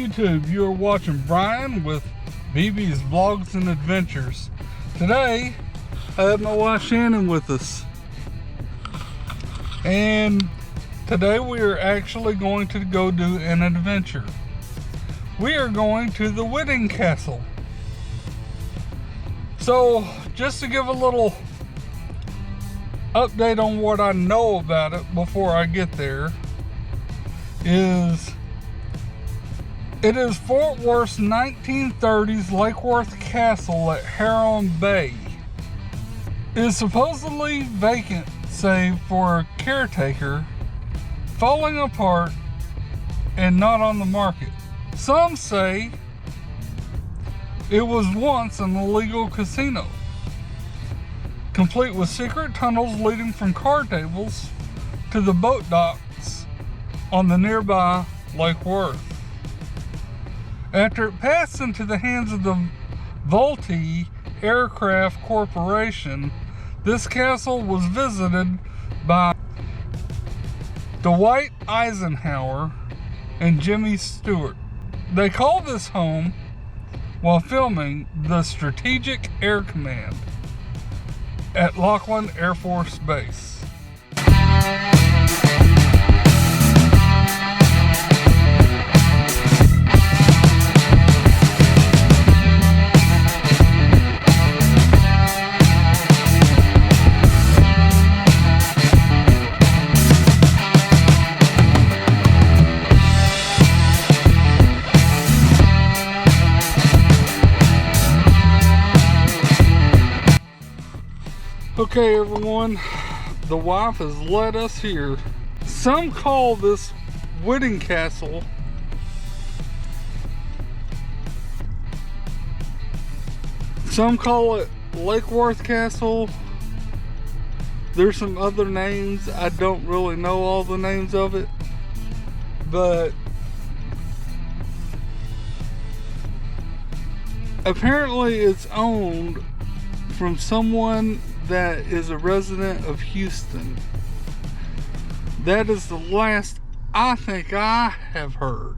YouTube? You are watching Brian with BB's Vlogs and Adventures. Today, I have my wife Shannon with us. And today we are actually going to go do an adventure. We are going to the Wedding Castle. So, just to give a little update on what I know about it before I get there, it is Fort Worth's 1930s Lake Worth Castle at Heron Bay. It is supposedly vacant save for a caretaker, falling apart, and not on the market. Some say it was once an illegal casino, complete with secret tunnels leading from card tables to the boat docks on the nearby Lake Worth. After it passed into the hands of the Vultee Aircraft Corporation, this castle was visited by Dwight Eisenhower and Jimmy Stewart. They called this home while filming the Strategic Air Command at Laughlin Air Force Base. Okay everyone, the wife has led us here. Some call this Wedding Castle some call it Lake Worth Castle. There's some other names. I don't really know all the names of it, but apparently it's owned from someone that is a resident of Houston. That is the last I think I have heard.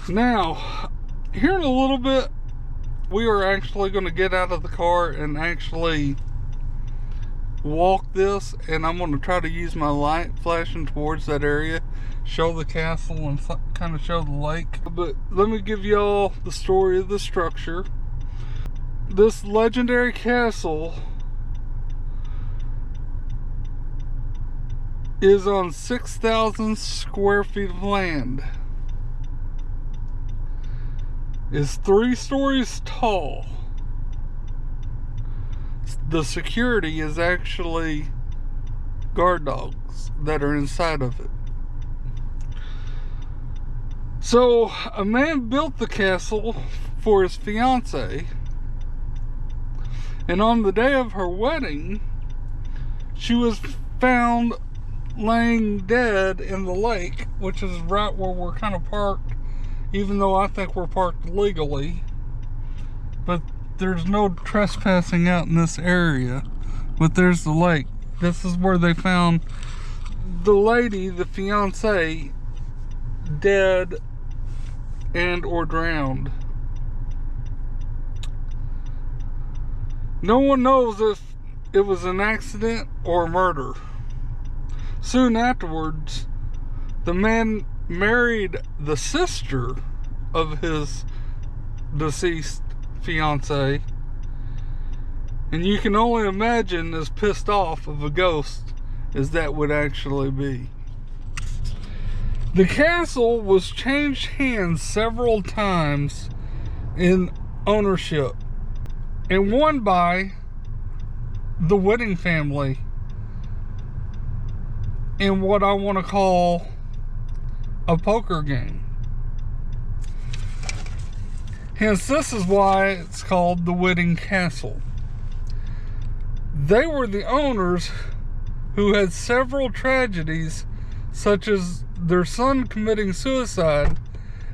Now, here in a little bit, we are actually going to get out of the car and actually walk this, and I'm going to try to use my light flashing towards that area, show the castle and kind of show the lake. But let me give y'all the story of the structure. This legendary castle is on 6,000 square feet of land. It's 3 stories tall. The security is actually guard dogs that are inside of it. So, a man built the castle for his fiancée, and on the day of her wedding, she was found laying dead in the lake, which is right where we're kind of parked, even though I think we're parked legally. But there's no trespassing out in this area. But there's the lake. This is where they found the lady, the fiancée, dead and or drowned. No one knows if it was an accident or murder. Soon afterwards, the man married the sister of his deceased fiancée, and you can only imagine as pissed off of a ghost as that would actually be. The castle was changed hands several times in ownership, and won by the Wedding family in what I want to call a poker game. Hence, this is why it's called the Wedding Castle. They were the owners who had several tragedies, such as their son committing suicide,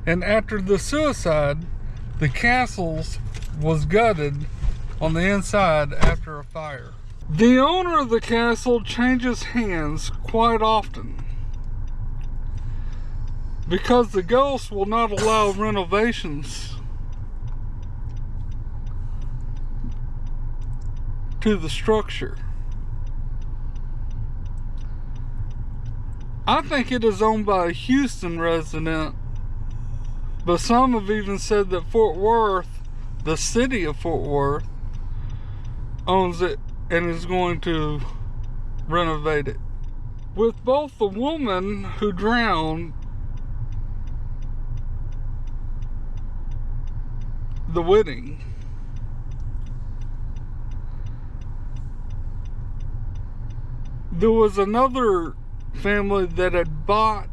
and after the suicide, the castle was gutted on the inside after a fire. The owner of the castle changes hands quite often. because the ghost will not allow renovations to the structure. I think it is owned by a Houston resident, but some have even said that Fort Worth, the city of Fort Worth, owns it and is going to renovate it. With both the woman who drowned, the wedding, there was another family that had bought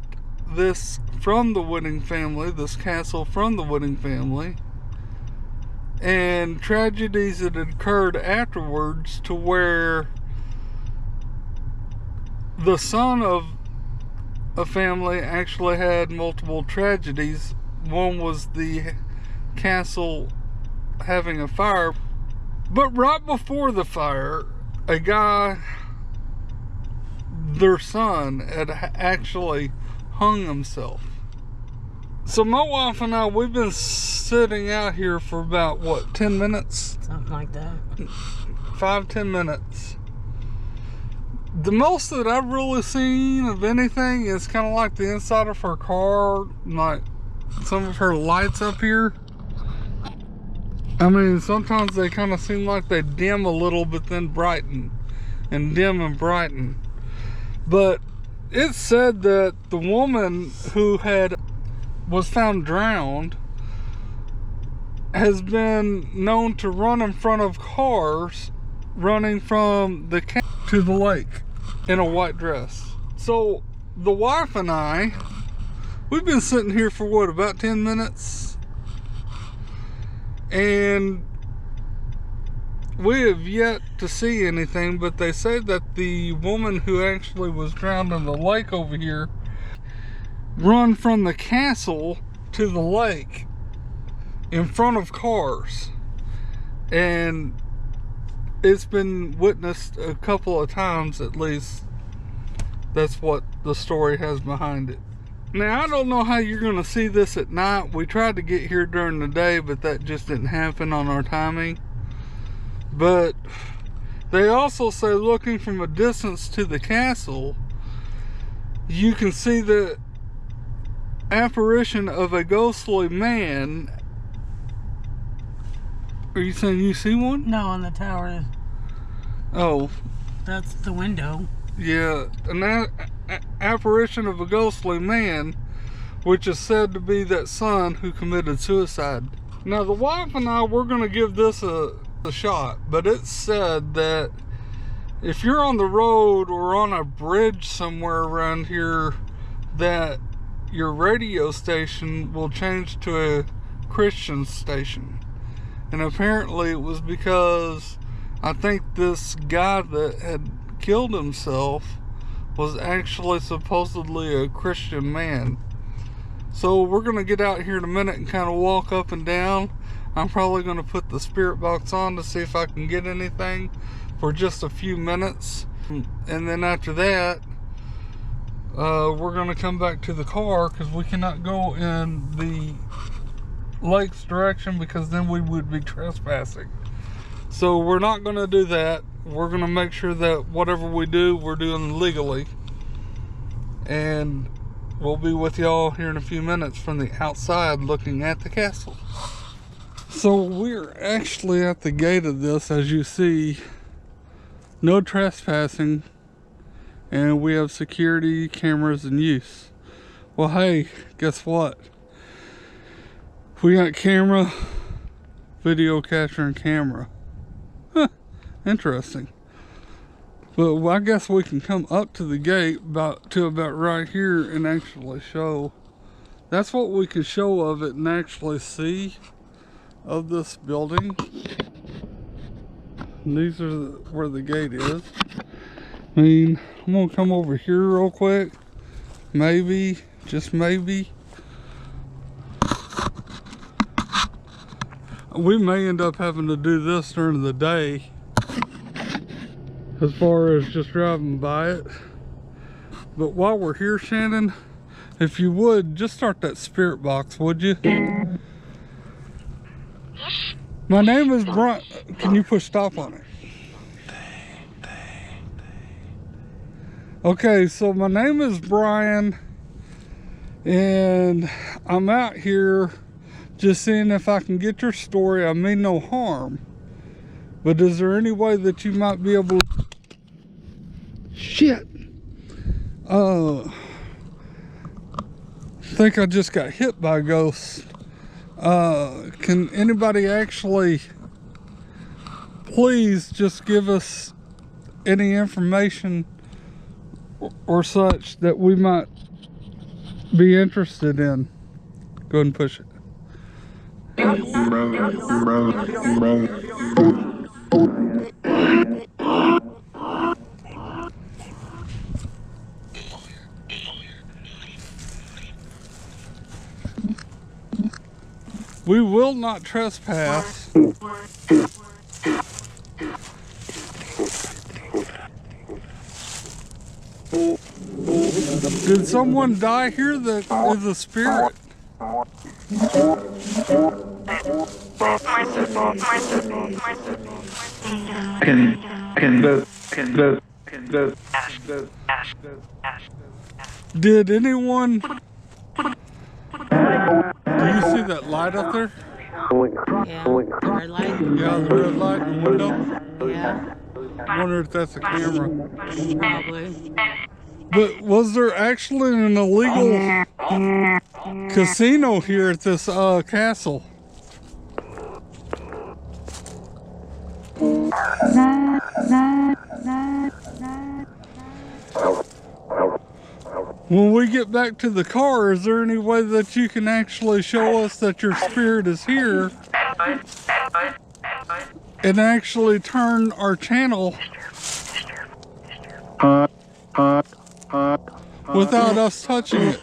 this from the Whitting family, this castle from the Whitting family, and tragedies that had occurred afterwards to where the son of a family actually had multiple tragedies. One was the castle having a fire, but right before the fire, a guy, their son, had actually hung himself. So my wife and I, we've been sitting out here for about, what, 10 minutes? Something like that. 5-10 minutes. The most that I've really seen of anything is kind of like the inside of her car, like some of her lights up here. I mean, sometimes they kind of seem like they dim a little, but then brighten, and dim and brighten. But it said that the woman who was found drowned has been known to run in front of cars running from the camp to the lake in a white dress. So the wife and I, we've been sitting here for what, about 10 minutes? And we have yet to see anything, but they say that the woman who actually was drowned in the lake over here run from the castle to the lake in front of cars, and it's been witnessed a couple of times at least. That's what the story has behind it. Now, I don't know how you're going to see this at night. We tried to get here during the day, but that just didn't happen on our timing. But they also say, looking from a distance to the castle, you can see the apparition of a ghostly man. Are you saying you see one? No, on the tower. Oh. That's the window. Yeah, an apparition of a ghostly man, which is said to be that son who committed suicide. Now, the wife and I, we're going to give this a shot, but it's said that if you're on the road or on a bridge somewhere around here, that your radio station will change to a Christian station. And apparently it was because I think this guy that had killed himself was actually supposedly a Christian man. So we're going to get out here in a minute and kind of walk up and down. I'm probably going to put the spirit box on to see if I can get anything for just a few minutes. And then after that, we're going to come back to the car, because we cannot go in the lake's direction, because then we would be trespassing. So we're not going to do that. We're going to make sure that whatever we do, we're doing legally. And we'll be with y'all here in a few minutes from the outside looking at the castle. So we're actually at the gate of this, as you see. No trespassing. And we have security cameras in use. Well, hey, guess what? We got camera, video capturing camera. Huh, interesting. But I guess we can come up to the gate about right here and actually show. That's what we can show of it and actually see of this building. And these are where the gate is. I mean, I'm gonna come over here real quick. Maybe, just maybe. We may end up having to do this during the day, as far as just driving by it. But while we're here, Shannon, if you would, just start that spirit box, would you? My name is Brian. Can you push stop on it? Okay, so my name is Brian, and I'm out here just seeing if I can get your story. I mean no harm, but is there any way that you might be able to... Shit! I think I just got hit by a ghost. Can anybody actually please just give us any information or such that we might be interested in? Go ahead and push it. We will not trespass. Did someone die here that is a spirit? Did anyone... Do you see that light up there? Yeah, the red light. Yeah, the red light in the window. Yeah, I wonder if that's a camera. probably. But was there actually an illegal casino here at this castle? When we get back to the car, is there any way that you can actually show us that your spirit is here and actually turn our channel without us touching it?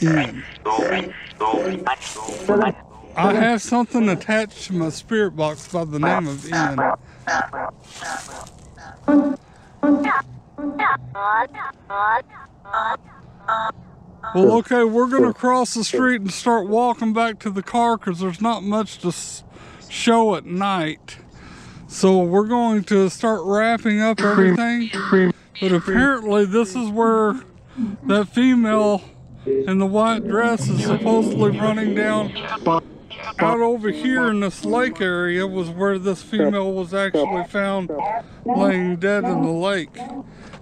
Ian. I have something attached to my spirit box by the name of Ian. Well, okay, we're gonna cross the street and start walking back to the car because there's not much to show at night. So we're going to start wrapping up everything. But apparently this is where that female in the white dress is supposedly running down. Out over here in this lake area was where this female was actually found laying dead in the lake.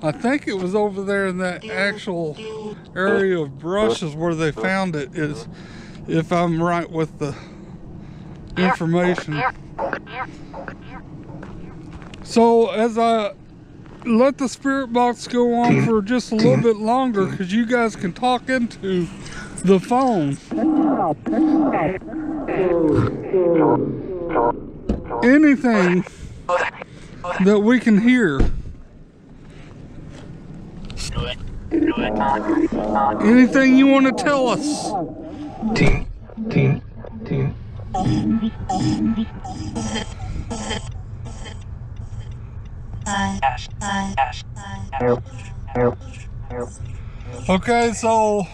I think it was over there in that actual area of brushes where they found it, is if I'm right with the information. So as I let the spirit box go on for just a little bit longer, because you guys can talk into the phone. Anything that we can hear. Anything you want to tell us. Okay, so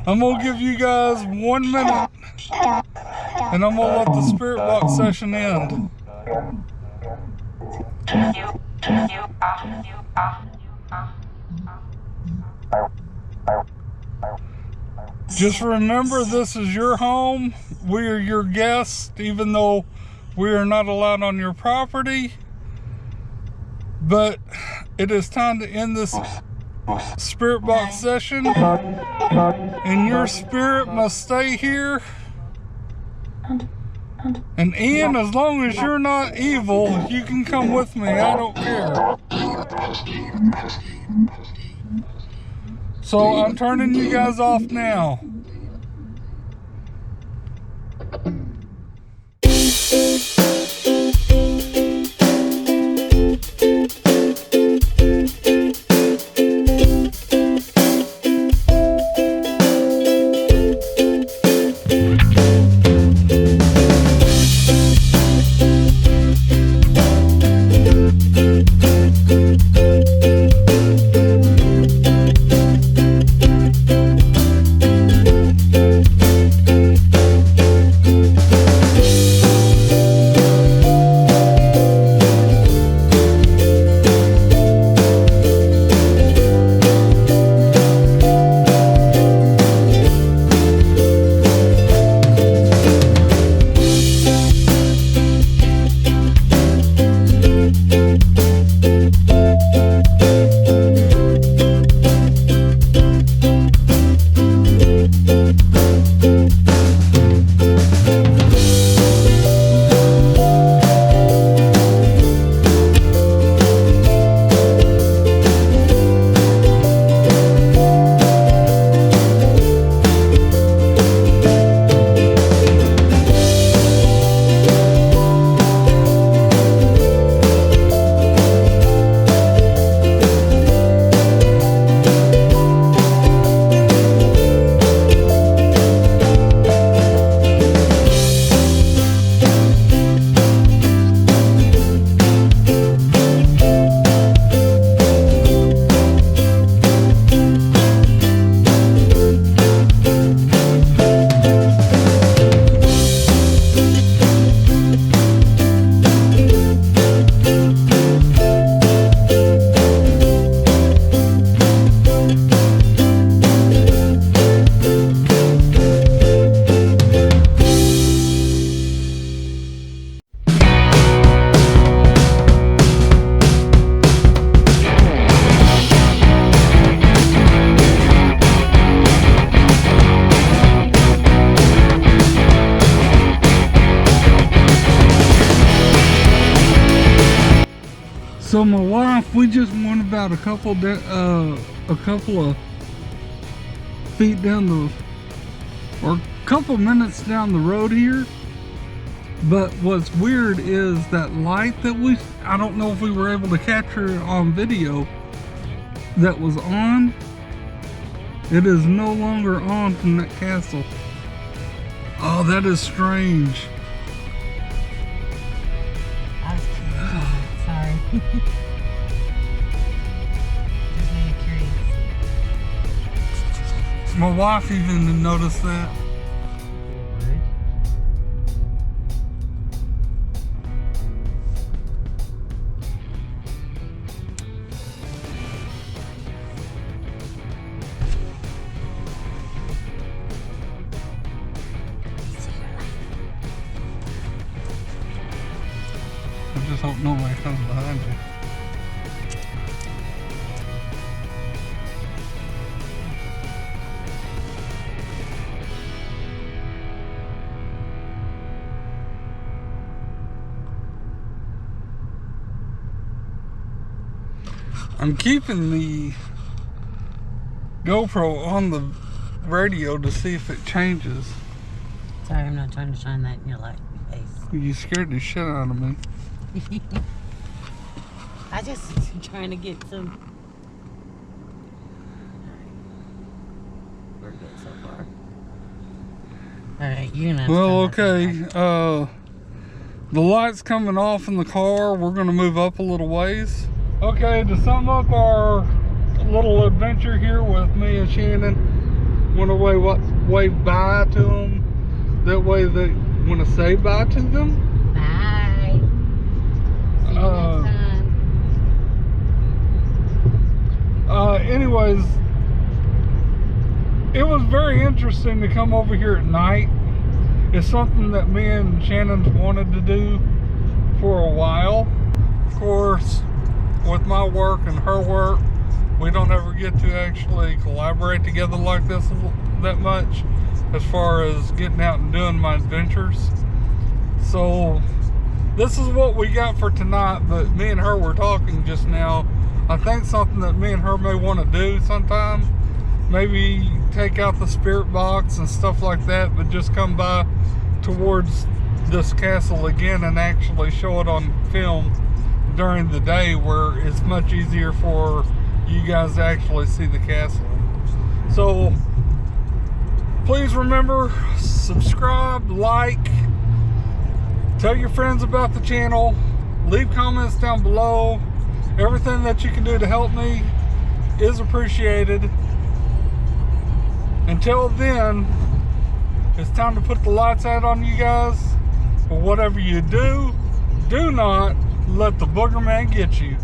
I'm gonna give you guys 1 minute and I'm gonna let the spirit box session end. Just remember, this is your home. We are your guests, even though we are not allowed on your property. But it is time to end this spirit box session, and your spirit must stay here. And Ian, as long as you're not evil, you can come with me. I don't care. So I'm turning you guys off now. So my wife, we just went about a couple of feet down the, or a couple minutes down the road here. But what's weird is that light that I don't know if we were able to capture it on video, that was on. It is no longer on from that castle. Oh, that is strange. I was curious. Sorry. Just made me curious. My wife even noticed that. I just hope nobody comes behind you. I'm keeping the GoPro on the radio to see if it changes. Sorry, I'm not trying to shine that in your light face. You scared the shit out of me. I just trying to get some. We're good so far. Alright, you're gonna have to Well, turn that okay. The light's coming off in the car. We're gonna move up a little ways. Okay, to sum up our little adventure here with me and Shannon, went away, wave bye to them. That way they want to say bye to them. Bye. See you next time. Anyways, it was very interesting to come over here at night. It's something that me and Shannon's wanted to do for a while. Of course, with my work and her work, we don't ever get to actually collaborate together like this that much as far as getting out and doing my adventures. So this is what we got for tonight, but me and her were talking just now. I think something that me and her may want to do sometime, maybe take out the spirit box and stuff like that, but just come by towards this castle again and actually show it on film during the day, where it's much easier for you guys to actually see the castle. So please remember, subscribe, like, tell your friends about the channel, leave comments down below. Everything that you can do to help me is appreciated. Until then, it's time to put the lights out on you guys. But whatever you do, do not let the booger man get you.